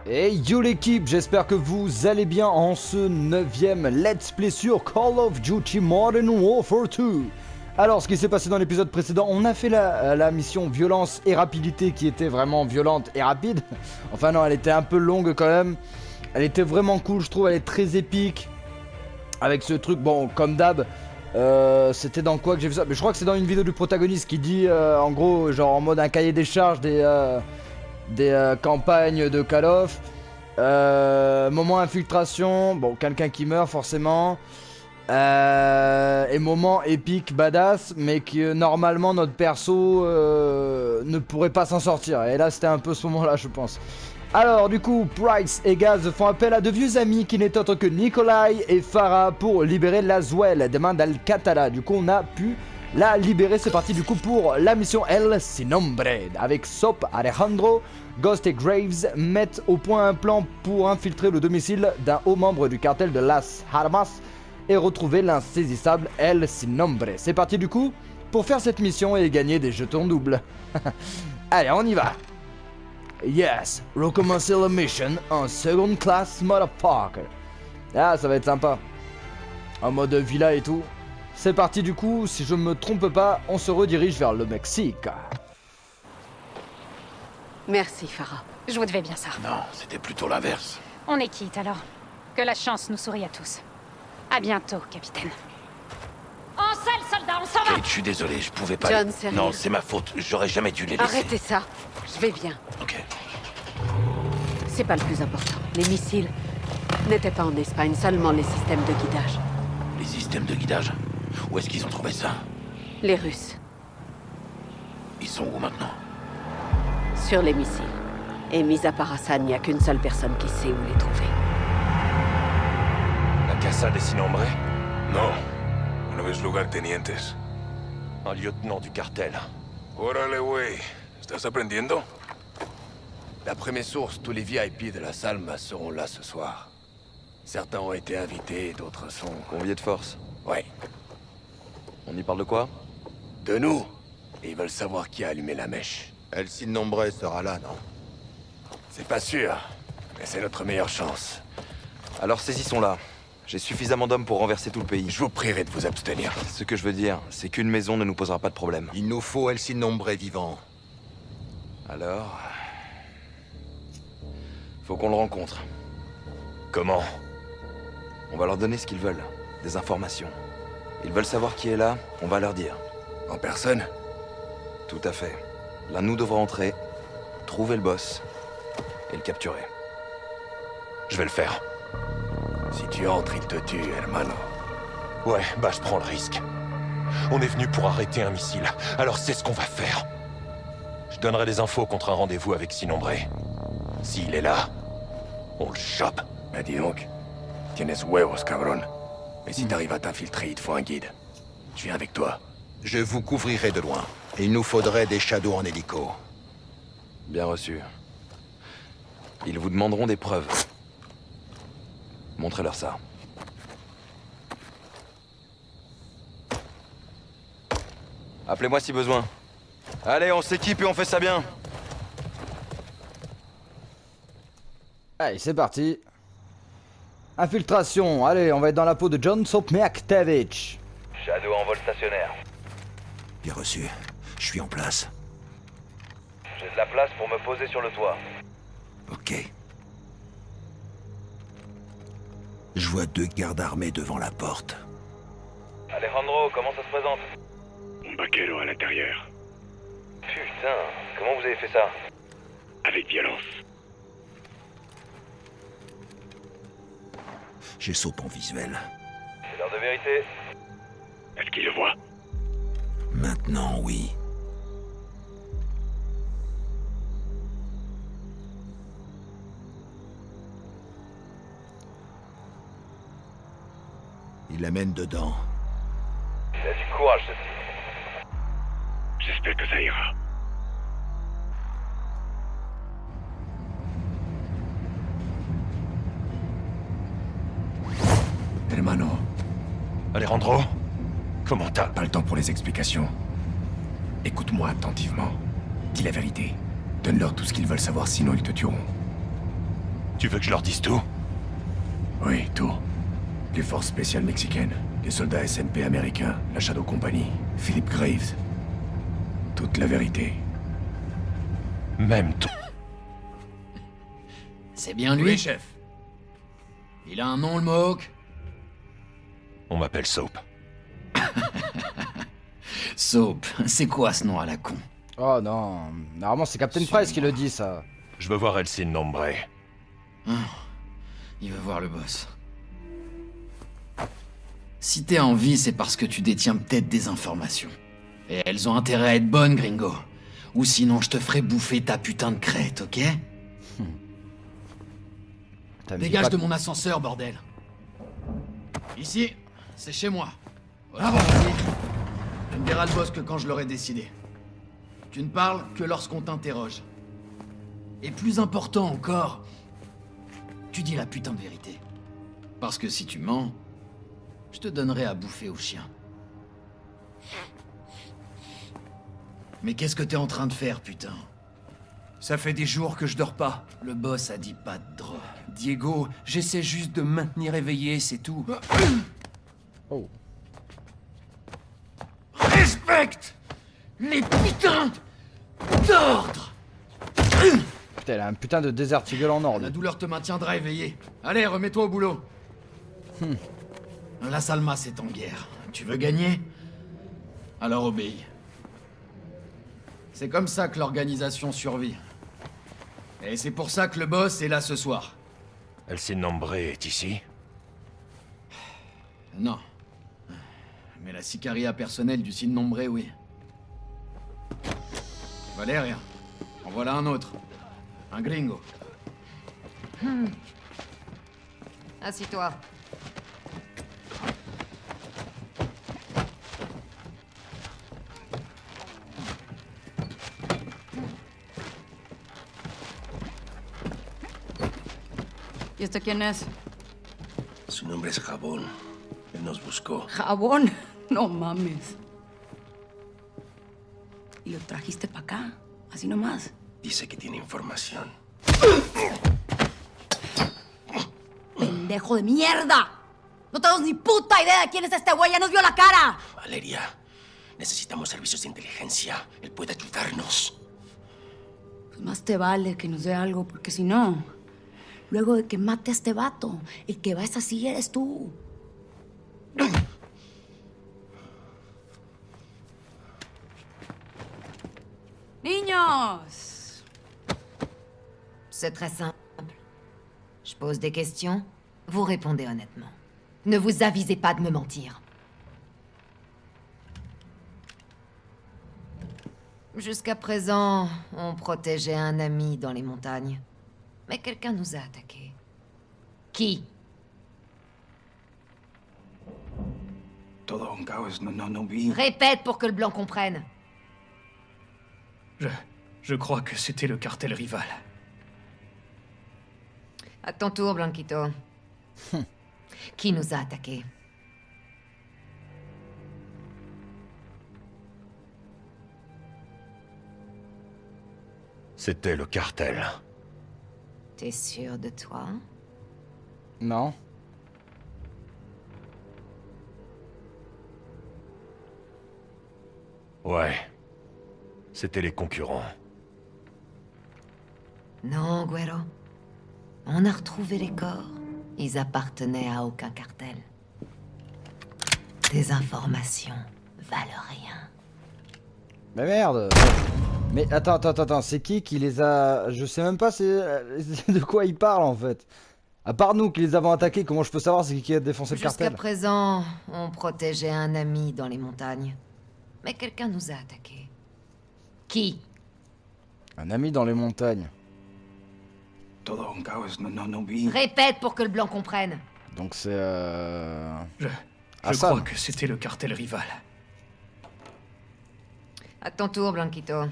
Hey yo l'équipe, j'espère que vous allez bien en ce 9ème Let's Play sur Call of Duty Modern Warfare 2. Alors ce qui s'est passé dans l'épisode précédent, on a fait la mission violence et rapidité qui était vraiment violente et rapide. Enfin non, elle était un peu longue quand même. Elle était vraiment cool, je trouve, elle est très épique. Avec ce truc, bon comme d'hab, c'était dans quoi que j'ai vu ça? Mais je crois que c'est dans une vidéo du protagoniste qui dit en gros, genre en mode un cahier des charges des campagnes de Call of. Moment infiltration, bon quelqu'un qui meurt forcément. Et moment épique badass, mais que normalement notre perso ne pourrait pas s'en sortir. Et là c'était un peu ce moment là je pense. Alors du coup Price et Gaz font appel à de vieux amis qui n'est autre que Nikolai et Farah pour libérer Laswell des mains d'Al-Qatala. Du coup on a pu la libérer, c'est parti du coup pour la mission El Sin Nombre. Avec Sop, Alejandro, Ghost et Graves mettent au point un plan pour infiltrer le domicile d'un haut membre du cartel de Las Armas et retrouver l'insaisissable El Sin Nombre. C'est parti du coup pour faire cette mission et gagner des jetons doubles. Allez, on y va. Yes, recommencer la mission en second class motherfucker. Ah, ça va être sympa. En mode villa et tout. C'est parti du coup, si je me trompe pas, on se redirige vers le Mexique. Merci, Farah. Je vous devais bien ça. Non, c'était plutôt l'inverse. On est quitte alors. Que la chance nous sourie à tous. À bientôt, capitaine. En selle, soldat, on s'en va! Kate, je suis désolé, je pouvais pas... John, sérieux? Non, c'est ma faute, j'aurais jamais dû les laisser. Arrêtez ça. Je vais bien. Ok. C'est pas le plus important. Les missiles n'étaient pas en Espagne, seulement les systèmes de guidage. Les systèmes de guidage? Où est-ce qu'ils ont trouvé ça? Les Russes, Ils sont où maintenant? sur les missiles. Et mis à part Hassan, il n'y a qu'une seule personne qui sait où les trouver. ¿La casa de Sin Nombre? No, uno de los lugartenientes. Un lieutenant du cartel. Órale, güey. ¿Estás aprendiendo? D'après mes sources, tous les VIP de la Salma seront là ce soir. Certains ont été invités, d'autres sont... Conviés de force. Ouais, On y parle de quoi? de nous. Et ils veulent savoir qui a allumé la mèche. El Sin Nombre sera là, non? C'est pas sûr, mais c'est notre meilleure chance. Alors saisissons-la. J'ai suffisamment d'hommes pour renverser tout le pays. Je vous prierai de vous abstenir. Ce que je veux dire, c'est qu'une maison ne nous posera pas de problème. Il nous faut El Sin Nombre vivant. Alors... faut qu'on le rencontre. Comment? On va leur donner ce qu'ils veulent. Des informations. Ils veulent savoir qui est là, on va leur dire. En personne? Tout à fait. L'un de nous devra entrer, trouver le boss, et le capturer. Je vais le faire. Si tu entres, il te tue, hermano. Ouais, bah je prends le risque. On est venu pour arrêter un missile, alors c'est ce qu'on va faire. Je donnerai des infos contre un rendez-vous avec Sin Nombre. S'il est là, on le chope. Bah dis donc, tienes huevos, cabron. Mais si t'arrives à t'infiltrer, il te faut un guide. Je viens avec toi. Je vous couvrirai de loin. Il nous faudrait des shadows en hélico. Bien reçu. Ils vous demanderont des preuves. Montrez-leur ça. Appelez-moi si besoin. Allez, on s'équipe et on fait ça bien. Allez, c'est parti. Infiltration, allez, on va être dans la peau de John Sopmiaktovich. Shadow en vol stationnaire. Bien reçu. Je suis en place. J'ai de la place pour me poser sur le toit. Ok. Je vois 2 gardes armés devant la porte. Alejandro, comment ça se présente? Un vaquero à l'intérieur. Putain, comment vous avez fait ça? Avec violence. J'ai Soap en visuel. C'est l'heure de vérité. Est-ce qu'il le voit? Maintenant, oui. Il l'amène dedans. Il a du courage, ce type. J'espère que ça ira. Hermano, Alejandro? Comment t'as... pas le temps pour les explications. Écoute-moi attentivement. Dis la vérité. Donne-leur tout ce qu'ils veulent savoir, sinon ils te tueront. Tu veux que je leur dise tout? Oui, tout. Les forces spéciales mexicaines, les soldats SMP américains, la Shadow Company, Philip Graves. Toute la vérité. Même tout. C'est bien lui? Oui, chef. Il a un nom, le Mohawk? On m'appelle Soap. Soap, c'est quoi ce nom à la con? Oh non, normalement c'est Captain Price qui le dit ça. Je veux voir El Sin Nombre. Il veut voir le boss. Si t'es en vie, c'est parce que tu détiens peut-être des informations. Et elles ont intérêt à être bonnes, gringo. Ou sinon, je te ferai bouffer ta putain de crête, ok? Dégage de mon ascenseur, bordel. Ici, c'est chez moi. Voilà, bon, vas-y. Tu ne verras le boss que quand je l'aurai décidé. Tu ne parles que lorsqu'on t'interroge. Et plus important encore, tu dis la putain de vérité. Parce que si tu mens, je te donnerai à bouffer au chien. Mais qu'est-ce que t'es en train de faire, putain? Ça fait des jours que je dors pas. Le boss a dit pas de drogue. Diego, j'essaie juste de me maintenir éveillé, c'est tout. Oh. Respecte les putains d'ordres! Putain, elle a un putain de Desert Eagle en or. La lui. douleur te maintiendra éveillé. Allez, remets-toi au boulot. La Salmas est en guerre. Tu veux gagner? Alors obéis. C'est comme ça que l'organisation survit. Et c'est pour ça que le boss est là ce soir. El Sin Nombre est ici? Non. Mais la sicaria personnelle du Sin Nombre, oui. Valeria, en voilà un autre. Un gringo. Assis-toi. ¿Y este quién es? Su nombre es Jabón. Él nos buscó. Jabón. No mames. ¿Y lo trajiste para acá? Así nomás. Dice que tiene información. ¡Pendejo de mierda! No tenemos ni puta idea de quién es este güey. ¡Ya nos vio la cara! Valeria, necesitamos servicios de inteligencia. Él puede ayudarnos. Pues más te vale que nos dé algo, porque si no... Luego de que mate a este vato, el que va a esa silla eres tú. Niños! C'est très simple. Je pose des questions, vous répondez honnêtement. Ne vous avisez pas de me mentir. Jusqu'à présent, on protégeait un ami dans les montagnes. Mais quelqu'un nous a attaqués. Qui? Todo un caos, no vi. Répète pour que le blanc comprenne. Je crois que c'était le cartel rival. À ton tour, Blanquito. Qui nous a attaqués? C'était le cartel. T'es sûr de toi? Non. Ouais. C'était les concurrents. Non, Güero. On a retrouvé les corps. Ils appartenaient à aucun cartel. Tes informations valent rien. Mais merde. Mais attends, c'est qui les a... Je sais même pas de quoi il parle en fait. À part nous qui les avons attaqués, comment je peux savoir c'est qui a défoncé le cartel? Jusqu'à présent, on protégeait un ami dans les montagnes. Mais quelqu'un nous a attaqués. Qui? Un ami dans les montagnes. Todo un caos, no vi. Répète pour que le blanc comprenne. Donc c'est Je Hassan. crois que c'était le cartel rival. À ton tour, Blanquito.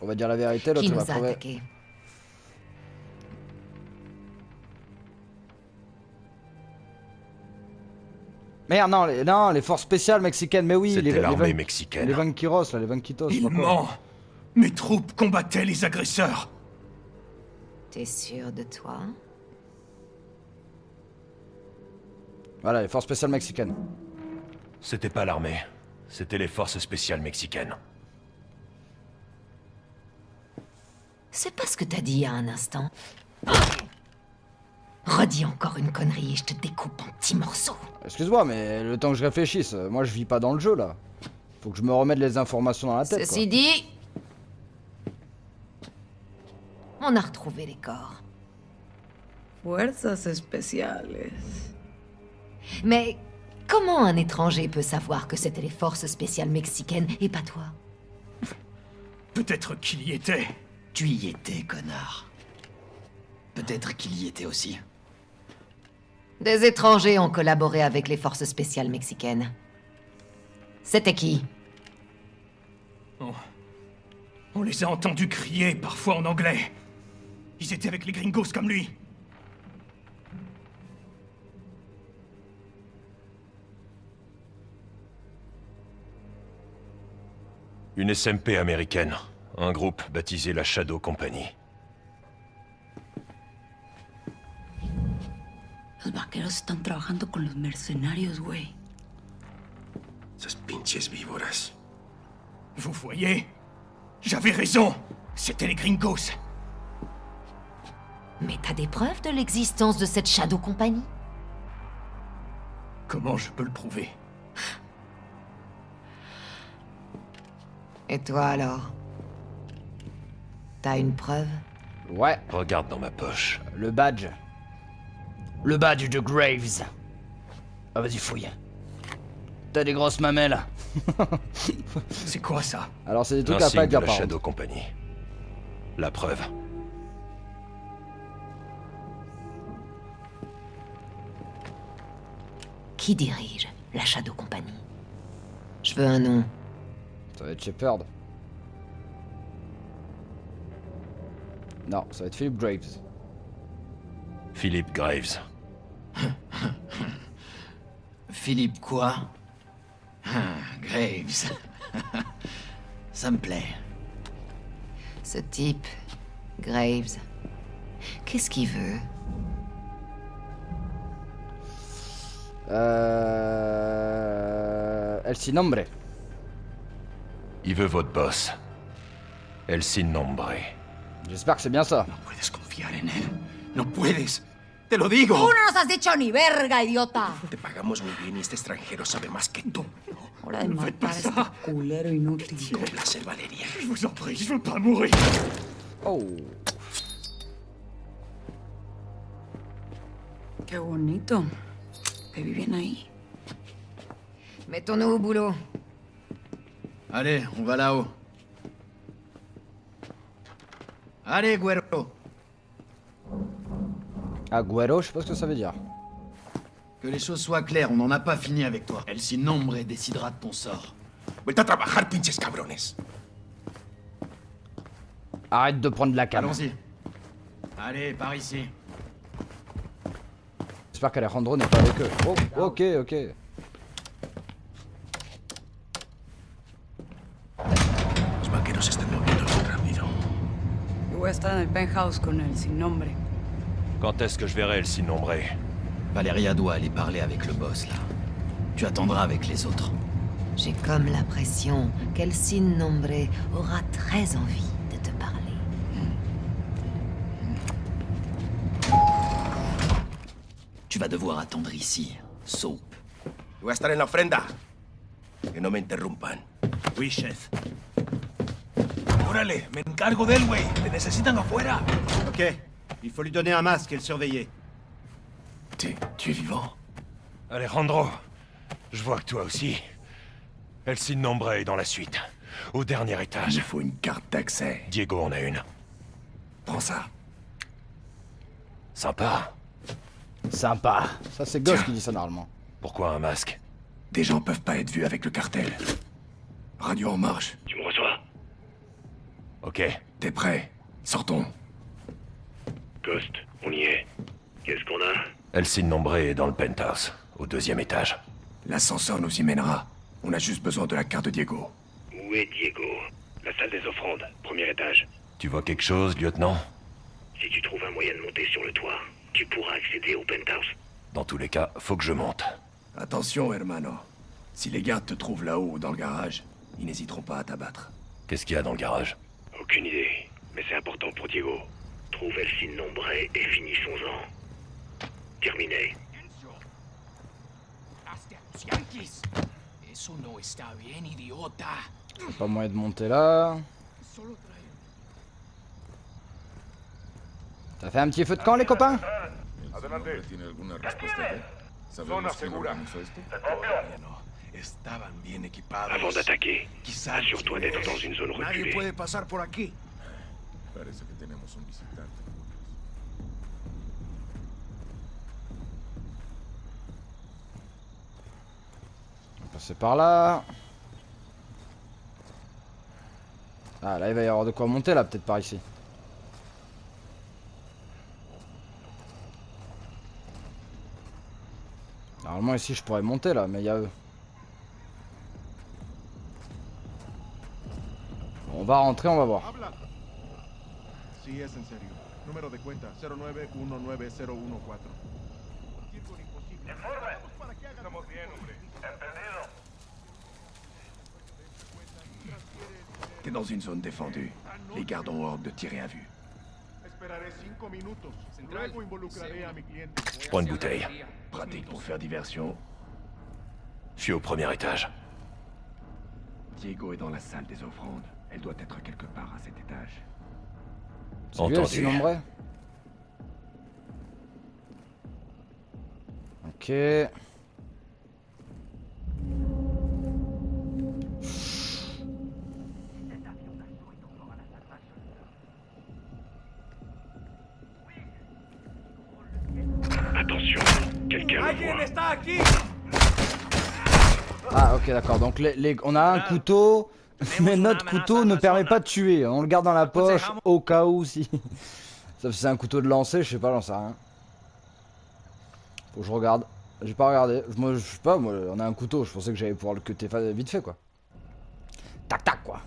On va dire la vérité, l'autre Qui il nous va a prouver. attaqués? Merde, non, les forces spéciales mexicaines, mais oui, C'était l'armée les mexicaine. Les Vanquiros, là, les Vanquitos. je sais Il pas quoi. ment! Mes troupes combattaient les agresseurs! T'es sûr de toi? Voilà, les forces spéciales mexicaines. C'était pas l'armée. C'était les forces spéciales mexicaines. C'est pas ce que t'as dit il y a un instant. Redis encore une connerie et je te découpe en petits morceaux. Excuse-moi, mais le temps que je réfléchisse, moi je vis pas dans le jeu là. Faut que je me remette les informations dans la tête. Ceci dit, on a retrouvé les corps. Fuerzas especiales. Mais comment un étranger peut savoir que c'était les forces spéciales mexicaines et pas toi? Peut-être qu'il y était. Tu y étais, connard. Peut-être qu'il y était aussi. Des étrangers ont collaboré avec les forces spéciales mexicaines. C'était qui? On les a entendus crier, parfois en anglais. Ils étaient avec les gringos comme lui. Une SMP américaine. Un groupe baptisé la Shadow Company. Los vaqueros están trabajando con los mercenarios, güey. Esas pinches víboras. Vous voyez? J'avais raison. C'était les gringos. Mais t'as des preuves de l'existence de cette Shadow Company? Comment je peux le prouver? Et toi alors? T'as une preuve? Ouais. Regarde dans ma poche. Le badge. Le badge de Graves. Ah, vas-y, fouille. T'as des grosses mamelles. C'est quoi ça? Alors, c'est des trucs à L'insigne pas de dire la par Shadow contre. Company. La preuve. Qui dirige la Shadow Company? Je veux un nom. Ça va être Shepard. Non, ça va être Philip Graves. Philip Graves. Philippe quoi? Graves. Ça me plaît. Ce type, Graves, qu'est-ce qu'il veut? El sin nombre. Il veut votre boss. El sin nombre. J'espère que c'est bien ça. No puedes confiar en él. No puedes. Te lo digo. ¡Tú no nos has dicho ni verga, idiota! Te pagamos muy bien y este extranjero sabe más que tú. Hora de matar a este culero inútil. Con placer, Valeria. Je vous en prie, je veux pas mourir. Oh. Qué bonito. Que viven ahí. Mettons-nous au boulot. Allez, on va là-haut. Allez, güero. Agüero, je sais pas ce que ça veut dire. Que les choses soient claires, on n'en a pas fini avec toi. El Sin Nombre décidera de ton sort. Vuelta a trabajar, pinches cabrones. Arrête de prendre la cam. Allons-y. Allez, par ici. J'espère qu'Alejandro n'est pas avec eux. Oh, ok, ok. Los vaqueros se están moviendo muy rápido. Yo voy a estar en el penthouse con el sin nombre. Quand est-ce que je verrai El sin nombre? Valeria doit aller parler avec le boss, là. Tu attendras avec les autres. J'ai comme l'impression qu'El Sin Nombre aura très envie de te parler. Tu vas devoir attendre ici, Soap. Voy a estar en la ofrenda. Que no me interrumpan. Oui, chef. Órale, me encargo de él, güey. Te necesitan afuera. Ok, il faut lui donner un masque et le surveiller. Tu es vivant? Alejandro, je vois que toi aussi. El sin nombre est dans la suite. Au dernier étage. Il faut une carte d'accès. Diego en a une. Prends ça. Sympa. Sympa. Ça, c'est Ghost qui dit ça normalement. Pourquoi un masque? Des gens peuvent pas être vus avec le cartel. Radio en marche. Tu me reçois? Ok. T'es prêt? Sortons. Ghost, on y est. Qu'est-ce qu'on a? El sin nombre est dans le penthouse, au 2e étage. L'ascenseur nous y mènera. On a juste besoin de la carte de Diego. Où est Diego? La salle des offrandes, 1er étage. Tu vois quelque chose, lieutenant? Si tu trouves un moyen de monter sur le toit, tu pourras accéder au penthouse. Dans tous les cas, faut que je monte. Attention, hermano. Si les gardes te trouvent là-haut ou dans le garage, ils n'hésiteront pas à t'abattre. Qu'est-ce qu'il y a dans le garage? Aucune idée, mais c'est important pour Diego. Trouve El Sin Nombre et finissons-en. Terminé. Eso no está bien, idiota. Pas moyen de monter là. Ça fait un petit feu de camp les copains? ¿Tiene alguna respuesta de? ¿Sabemos quién organizó esto? Todavía no. Estaban bien equipados. Avant d'attaquer, Quizás assure-toi d'être dans une zone nadie reculée. puede pasar por aquí. Parece que tenemos un visitante. On va passer par là. Ah là il va y avoir de quoi monter là, peut-être par ici. Normalement ici je pourrais monter là, mais il y a eux. Bon, on va rentrer, on va voir. Sí, es en serio. Número de cuenta 09190114. Estamos bien, hombre. Entendido. T'es dans une zone défendue. Les gardes ont ordre de tirer à vue. Esperaré 5 minutos. Luego involucraré a mi cliente. Je prends une bouteille. Pratique pour faire diversion. Je suis au premier étage. Diego est dans la salle des offrandes. Elle doit être quelque part à cet étage. C'est lui, El Sin Nombre. Ok. Attention, quelqu'un me voit. Ah ok d'accord, donc on a un couteau, mais notre couteau ne permet pas de tuer. On le garde dans la poche au cas où si... Sauf si c'est un couteau de lancer, je sais pas, j'en sais rien. Faut que je regarde. J'ai pas regardé. Moi je sais pas, moi on a un couteau, je pensais que j'allais pouvoir le cutter vite fait quoi. Tac tac quoi.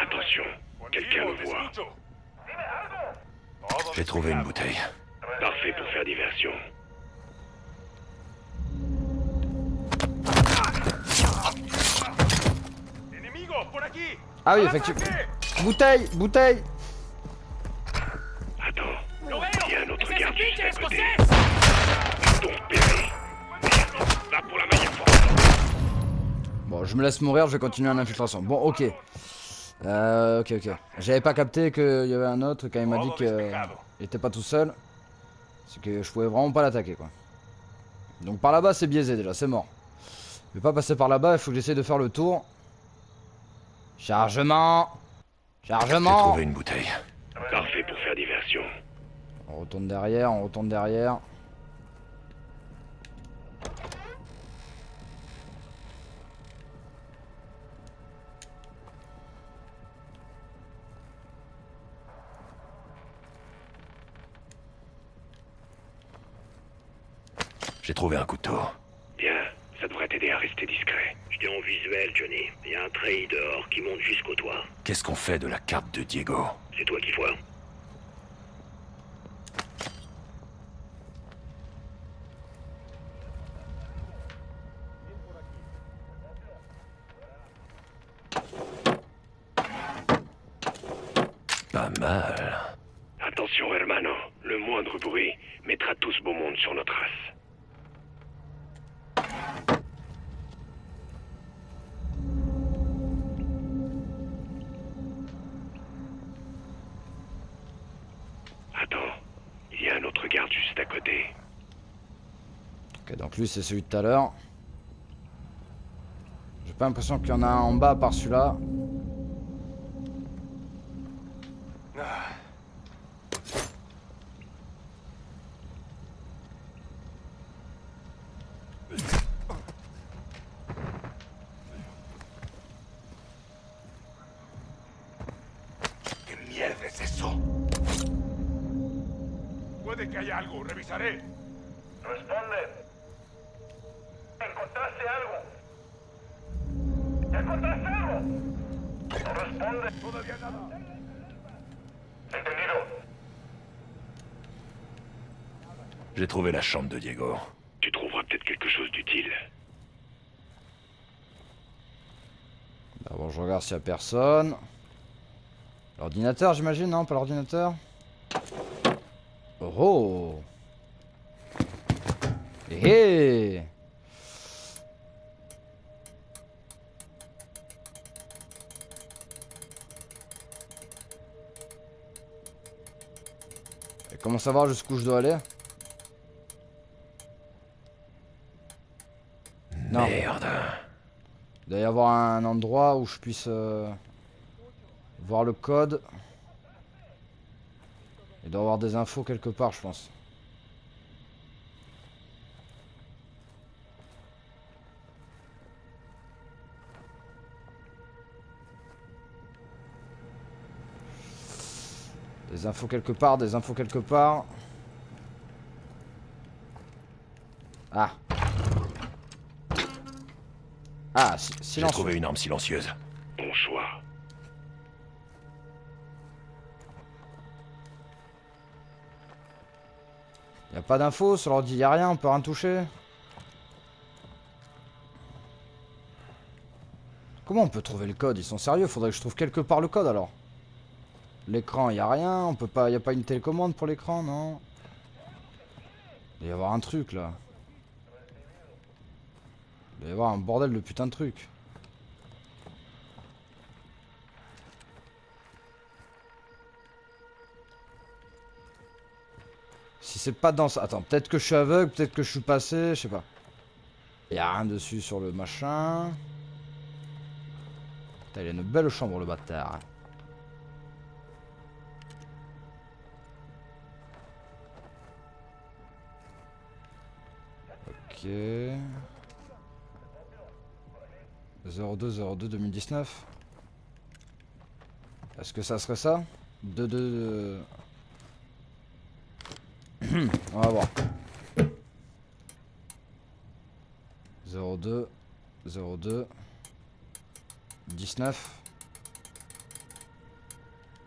Attention, quelqu'un me voit. J'ai trouvé une bouteille. Parfait pour faire diversion. Ah oui effectivement. Bouteille, bouteille. Attends, il y a un autre garde juste à côté. Donc repéré. Va pour la maille forte. Bon je me laisse mourir, je vais continuer en infiltration. Bon ok. Ok. J'avais pas capté qu'il y avait un autre quand il m'a dit qu'il était pas tout seul. C'est que je pouvais vraiment pas l'attaquer quoi. Donc par là-bas c'est biaisé déjà, c'est mort. Je vais pas passer par là-bas, il faut que j'essaie de faire le tour. Chargement. Chargement. J'ai trouvé une bouteille. Parfait pour faire diversion. On retourne derrière, on retourne derrière. J'ai trouvé un couteau. Bien, ça devrait t'aider à rester discret. Je t'ai en visuel, Johnny. Il y a un treillis dehors qui monte jusqu'au toit. Qu'est-ce qu'on fait de la carte de Diego? C'est toi qui vois. Pas mal. Attention, hermano. Le moindre bruit mettra tout ce beau monde sur nos traces. Attends, il y a un autre garde juste à côté. Ok, donc lui c'est celui de tout à l'heure. J'ai pas l'impression qu'il y en a un en bas par celui-là. ¿Qué mierda es eso? Puede que haya algo, revisaré. Responde. ¿Encontraste algo? ¿Encontraste algo? No responde. Todavía nada. Entendido. J'ai trouvé la chambre de Diego. Tu trouveras peut-être quelque chose d'utile. D'abord, je regarde s'il y a personne. L'ordinateur, j'imagine, non? Pas l'ordinateur. Oh! Hé! Et comment savoir jusqu'où je dois aller? Non. Merde. Il doit y avoir un endroit où je puisse voir le code. Il doit y avoir des infos quelque part, je pense. Des infos quelque part, des infos quelque part. Ah. Ah, J'ai trouvé une arme silencieuse. Bon choix. Y'a pas d'infos sur l'ordi, y'a rien, on peut rien toucher. Comment on peut trouver le code? Ils sont sérieux, faudrait que je trouve quelque part le code alors. L'écran, y'a rien, on peut pas, y'a pas une télécommande pour l'écran, non? Il doit y avoir un truc là. Il doit y avoir un bordel de putain de truc. Si c'est pas dans ça... Attends, peut-être que je suis aveugle, peut-être que je suis passé, je sais pas. Y a rien dessus sur le machin. Putain, il a une belle chambre le bâtard. Ok. 02 2019. Est-ce que ça serait ça? 22... On va voir. 02 19.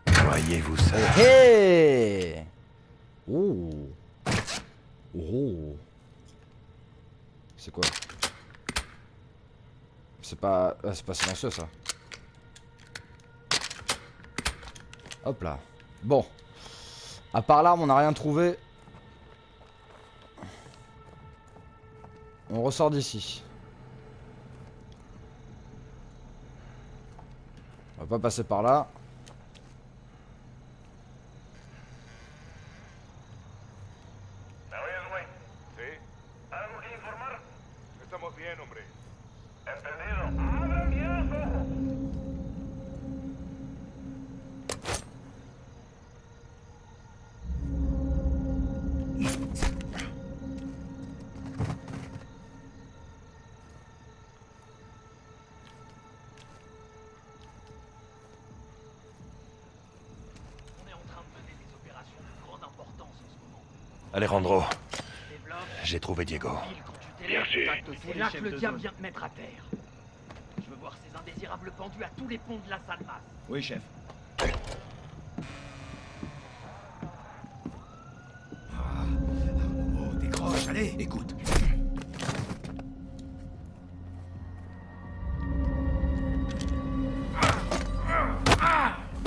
Voyez-vous ça? Hey! Oh! Oh! C'est quoi? C'est pas... Ah, c'est pas silencieux ça. Hop là. Bon. À part l'arme, on n'a rien trouvé. On ressort d'ici. On va pas passer par là. ¿Me oyes, güey? ¿Sí? ¿Algo que informar? Estamos bien, hombre. Entendido. ¡Abran bien los ojos! Alejandro, j'ai trouvé Diego. Bien sûr. C'est là que le diable vient te mettre à terre. Je veux voir ces indésirables pendus à tous les ponts de la Salmas. Oui, chef. Oh, décroche, allez, écoute.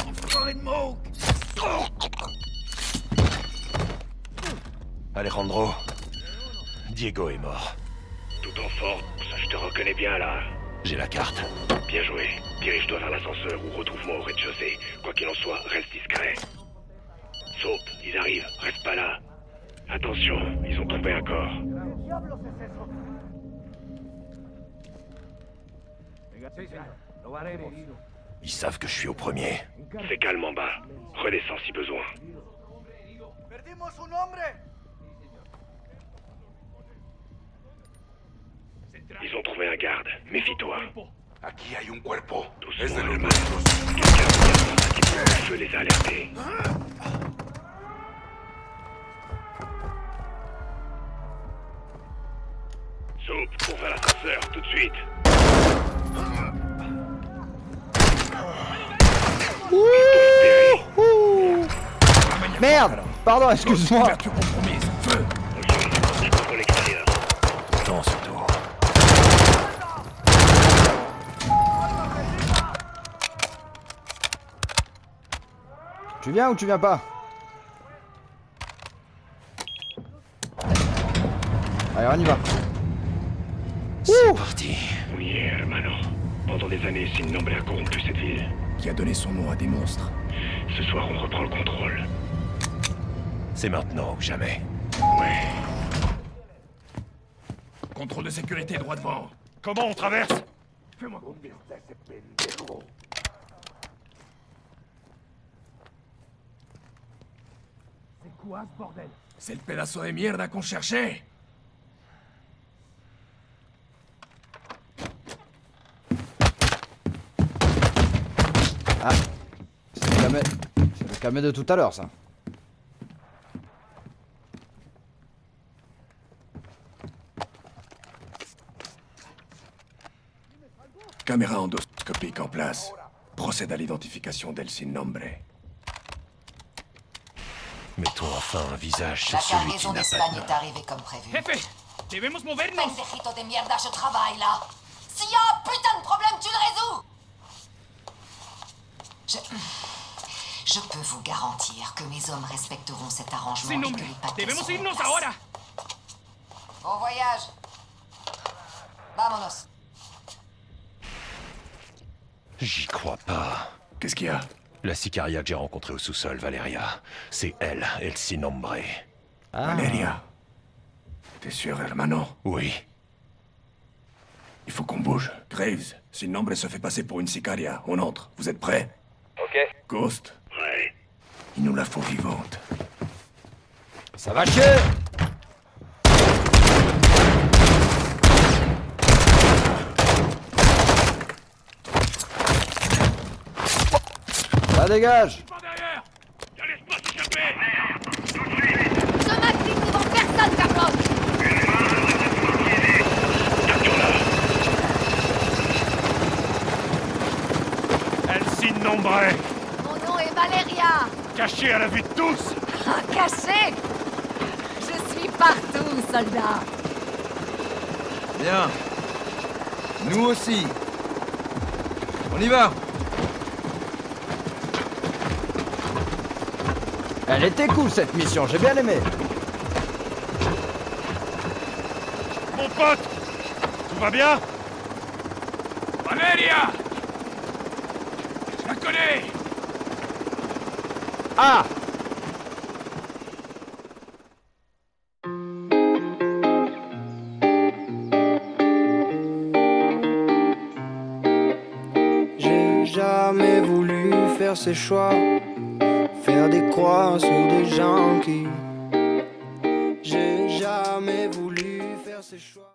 Enfoiré de Moke! Alejandro, Diego est mort. Tout en forme, ça je te reconnais bien là. J'ai la carte. Bien joué. Dirige-toi vers l'ascenseur ou retrouve-moi au rez-de-chaussée. Quoi qu'il en soit, reste discret. Saute, ils arrivent, reste pas là. Attention, ils ont trouvé un corps. Ils savent que je suis au premier. C'est calme en bas. Redescends si besoin. ¡Perdimos un hombre! Ils ont trouvé un garde. Méfie-toi. Aquí hay un cuerpo. Doucement, Es de los Alma. nuestros. Quelqu'un regarde par là qui peut le feu les a alertés. suite. Merde! Pardon, excuse-moi. Attends, surtout. Tu viens ou tu viens pas? Allez, on y va. C'est parti. Oui, hermano. Pendant des années, Sin Nombre a corrompu cette ville. Qui a donné son nom à des monstres. Ce soir, on reprend le contrôle. C'est maintenant ou jamais. Ouais. Contrôle de sécurité, droit devant. Comment on traverse? Fais-moi confiance. C'est quoi ce bordel? C'est le pedazo de mierda qu'on cherchait. Ah, c'est le camé de tout à l'heure, ça. Caméra endoscopique en place. Procède à l'identification d'El Sin Nombre. Mettons enfin un visage sur La celui qui cargaison n'a pas d'Espagne de nom. est arrivée comme prévu. Jefe, debemos movernos. Pendejito de mierda, je travaille là. S'il y a un putain de problème, tu le résous. Je peux vous garantir que mes hommes respecteront cet arrangement Sin et Nombre, que les paquets debemos seront en irnos place. ahora. Bon voyage. Vámonos. J'y crois pas. Qu'est-ce qu'il y a? La sicaria que j'ai rencontrée au sous-sol, Valeria. C'est elle, El Sin Nombre. Valeria. T'es sûr, hermano? Oui. Il faut qu'on bouge. Graves, Sin Nombre se fait passer pour une sicaria. On entre. Vous êtes prêts? Ok. Ghost. Ouais. Il nous la faut vivante. Ça va chier! Ça dégage! Par derrière! Y'a l'espace échappé! Je m'applique devant personne, Carlos. El Sin Nombre! Mon nom est Valeria. Caché à la vue de tous! Caché. Je suis partout, soldat. Bien. Nous aussi. On y va. Elle était cool cette mission, j'ai bien aimé. Mon pote! Tout va bien? Valeria! Je la connais! Ah! J'ai jamais voulu faire ces choix, faire des croix sur des gens qui... J'ai jamais voulu faire ces choix.